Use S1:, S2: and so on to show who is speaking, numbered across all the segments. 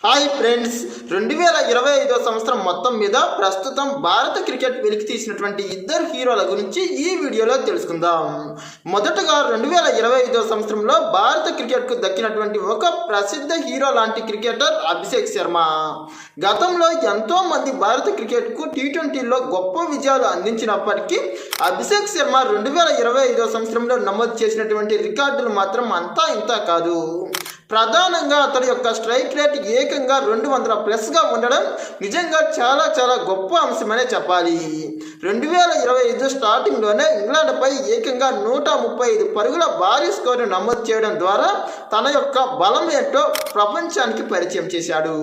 S1: Hi friends, 2025 సంవత్సరం మొత్తం మీద ప్రస్తుతం భారత క్రికెట్ వెలికి తీసినటువంటి ఇద్దరు హీరోల గురించి ఈ వీడియోలో తెలుసుకుందాం. మొదటగా 2025 సంవత్సరంలో భారత క్రికెట్కు దక్కినటువంటి ఒక ప్రసిద్ధ హీరో లాంటి క్రికెటర్ అభిషేక్ శర్మ. గతంలో ఎంతో మంది భారత క్రికెట్కు T20లో గొప్ప విజయాలు అందించినప్పటికీ అభిషేక్ శర్మ 2025 సంవత్సరంలో నమోదు చేసినటువంటి రికార్డులు మాత్రం అంతా ఇంతా కాదు. ప్రధానంగా అతడి యొక్క స్ట్రైక్ రేట్ ఏకంగా 200+ ఉండడం నిజంగా చాలా గొప్ప అంశమనే చెప్పాలి. 2025 స్టార్టింగ్లోనే ఇంగ్లాండ్పై ఏకంగా 135 పరుగుల భారీ స్కోరు నమోదు చేయడం ద్వారా తన యొక్క బలం ఏంటో ప్రపంచానికి పరిచయం చేశాడు.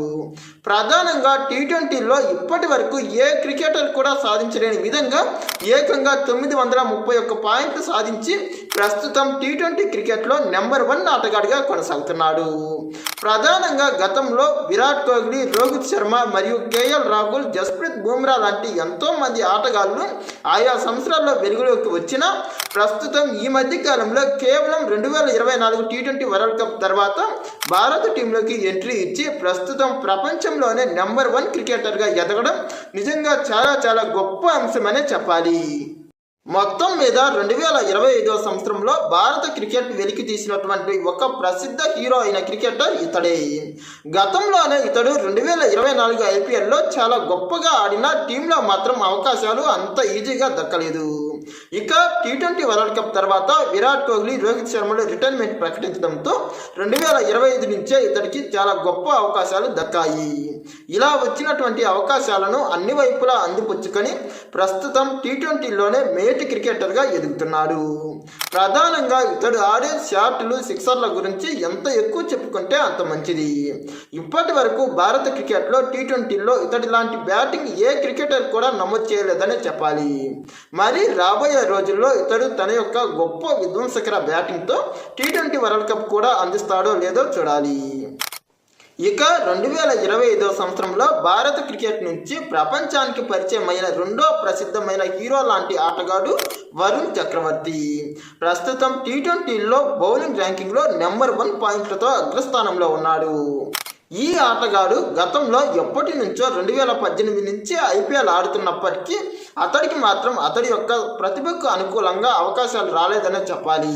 S1: ప్రధానంగా T20లో ఇప్పటి వరకు ఏ క్రికెటర్ కూడా సాధించలేని విధంగా ఏకంగా 931 పాయింట్లు సాధించి ప్రస్తుతం T20 క్రికెట్లో నెంబర్ 1 ఆటగాడిగా కొనసాగుతున్నాడు. ప్రధానంగా గతంలో విరాట్ కోహ్లీ, రోహిత్ శర్మ మరియు కేఎల్ రాహుల్, జస్ప్రీత్ బుమ్రా లాంటి ఎంతో మంది ఆటగాళ్లు ఆయా సంవత్సరాల్లో వెలుగులోకి వచ్చినా ప్రస్తుతం ఈ మధ్య కాలంలో కేవలం 2024 T20 వరల్డ్ కప్ తర్వాత భారత టీంలోకి ఎంట్రీ ఇచ్చి ప్రస్తుతం ప్రపంచంలోనే నెంబర్ 1 క్రికెటర్గా ఎదగడం నిజంగా చాలా గొప్ప అంశమనే చెప్పాలి. మొత్తం మీద 2025 సంవత్సరంలో భారత క్రికెట్ వెలికి తీసినటువంటి ఒక ప్రసిద్ధ హీరో అయిన క్రికెటర్ ఇతడే. గతంలోనే ఇతడు 2024 IPLలో చాలా గొప్పగా ఆడిన టీంలో మాత్రం అవకాశాలు అంత ఈజీగా దక్కలేదు. ఇక T20 వరల్డ్ కప్ తర్వాత విరాట్ కోహ్లీ, రోహిత్ శర్మలు రిటైర్మెంట్ ప్రకటించడంతో 2025 నుంచే ఇతడికి చాలా గొప్ప అవకాశాలు దక్కాయి. ఇలా వచ్చినటువంటి అవకాశాలను అన్ని వైపులా అందిపుచ్చుకొని ప్రస్తుతం T20లోనే మేటి క్రికెటర్గా ఎదుగుతున్నాడు. ప్రధానంగా ఇతడు ఆడే షాట్లు, సిక్సర్ల గురించి ఎంత ఎక్కువ చెప్పుకుంటే అంత మంచిది. ఇప్పటి వరకు భారత క్రికెట్లో T20లో ఇతడి లాంటి బ్యాటింగ్ ఏ క్రికెటర్ కూడా నమోదు చేయలేదనే చెప్పాలి. మరి రాబోయే రోజుల్లో ఇతడు తన యొక్క గొప్ప విధ్వంసకర బ్యాటింగ్తో T20 వరల్డ్ కప్ కూడా అందిస్తాడో లేదో చూడాలి. ఇక 2025 సంవత్సరంలో భారత క్రికెట్ నుంచి ప్రపంచానికి పరిచయమైన రెండో ప్రసిద్ధమైన హీరో లాంటి ఆటగాడు వరుణ్ చక్రవర్తి. ప్రస్తుతం T20లో బౌలింగ్ ర్యాంకింగ్లో నెంబర్ 1 పాయింట్లతో అగ్రస్థానంలో ఉన్నాడు. ఈ ఆటగాడు గతంలో ఎప్పటి నుంచో 2018 నుంచి IPL ఆడుతున్నప్పటికీ అతడికి మాత్రం అతడి యొక్క ప్రతిభకు అనుకూలంగా అవకాశాలు రాలేదనే చెప్పాలి.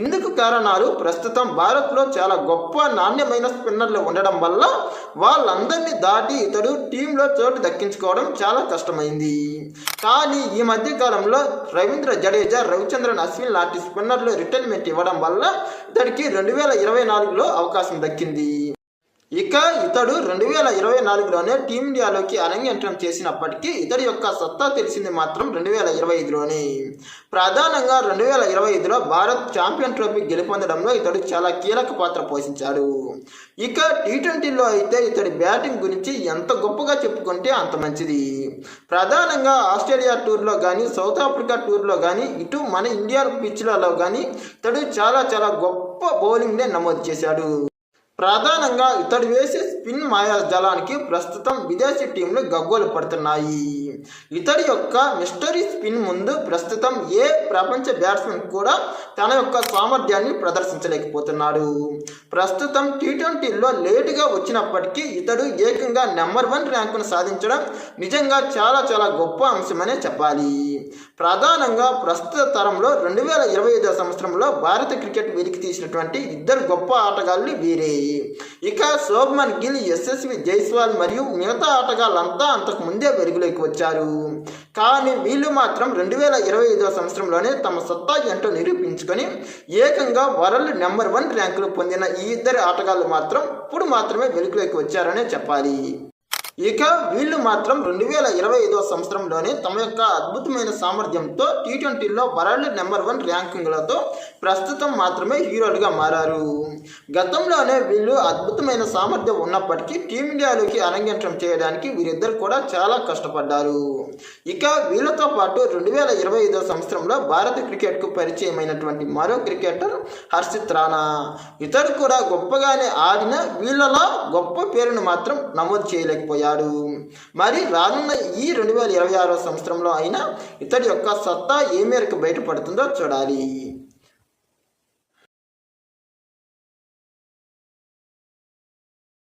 S1: ఇందుకు కారణాలు ప్రస్తుతం భారత్లో చాలా గొప్ప నాణ్యమైన స్పిన్నర్లు ఉండడం వల్ల వాళ్ళందరినీ దాటి ఇతడు టీంలో చోటు దక్కించుకోవడం చాలా కష్టమైంది. కానీ ఈ మధ్య కాలంలో రవీంద్ర జడేజా, రవిచంద్రన్ అశ్విన్ లాంటి స్పిన్నర్లు రిటైర్మెంట్ ఇవ్వడం వల్ల ఇతడికి 2024లో అవకాశం దక్కింది. ఇక ఇతడు 2024లోనే టీమిండియాలోకి అరంగేట్రం చేసినప్పటికీ ఇతడి యొక్క సత్తా తెలిసింది మాత్రం 2025లోనే. ప్రధానంగా 2025లో భారత్ ఛాంపియన్ ట్రోఫీ గెలుపొందడంలో ఇతడు చాలా కీలక పాత్ర పోషించాడు. ఇక T20లో అయితే ఇతడి బ్యాటింగ్ గురించి ఎంత గొప్పగా చెప్పుకుంటే అంత మంచిది. ప్రధానంగా ఆస్ట్రేలియా టూర్లో కానీ, సౌత్ ఆఫ్రికా టూర్లో కానీ, ఇటు మన ఇండియా పిచ్లలో కానీ ఇతడు చాలా గొప్ప బౌలింగ్నే నమోదు చేశాడు. ప్రధానంగా ఇతడు వేసే స్పిన్ మాయాజాలానికి ప్రస్తుతం విదేశీ టీంలు గగ్గోలు పడుతున్నాయి. ఇతడి యొక్క మిస్టరీ స్పిన్ ముందు ప్రస్తుతం ఏ ప్రపంచ బ్యాట్స్మెన్ కూడా తన యొక్క సామర్థ్యాన్ని ప్రదర్శించలేకపోతున్నాడు. ప్రస్తుతం T20లో లేటుగా వచ్చినప్పటికీ ఇతడు ఏకంగా నెంబర్ 1 ర్యాంకును సాధించడం నిజంగా చాలా గొప్ప అంశమనే చెప్పాలి. ప్రధానంగా ప్రస్తుత తరంలో 2025 సంవత్సరంలో భారత క్రికెట్ వెలికి తీసినటువంటి ఇద్దరు గొప్ప ఆటగాళ్ళు వీరే. ఇక శోభ్మన్ గిల్, యశస్వి జైస్వాల్ మరియు మిగతా ఆటగాళ్ళంతా అంతకు ముందే వెలుగులోకి వచ్చారు. కానీ వీళ్ళు మాత్రం 2025 సంవత్సరంలోనే తమ సత్తా ఏంటో నిరూపించుకొని ఏకంగా వరల్డ్ నెంబర్ 1 ర్యాంకులు పొందిన ఈ ఇద్దరు ఆటగాళ్ళు మాత్రం ఇప్పుడు మాత్రమే వెలుగులోకి వచ్చారనే చెప్పాలి. ఇక వీళ్ళు మాత్రం 2025 సంవత్సరంలోనే తమ యొక్క అద్భుతమైన సామర్థ్యంతో T20లో వరల్డ్ నెంబర్ 1 ర్యాంకింగ్లతో ప్రస్తుతం మాత్రమే హీరోలుగా మారారు. గతంలోనే వీళ్ళు అద్భుతమైన సామర్థ్యం ఉన్నప్పటికీ టీమిండియాలోకి అరంగేట్రం చేయడానికి వీరిద్దరు కూడా చాలా కష్టపడ్డారు. ఇక వీళ్ళతో పాటు 2025 సంవత్సరంలో భారత క్రికెట్కు పరిచయమైనటువంటి మరో క్రికెటర్ హర్షిత్ రాణా. ఇతడు కూడా గొప్పగానే ఆడిన వీళ్ళలా గొప్ప పేరును మాత్రం నమోదు చేయలేకపోయారు. మరి రానున్న ఈ 2026 సంవత్సరంలో అయినా ఇతడి యొక్క సత్తా ఏ మేరకు బయటపడుతుందో చూడాలి.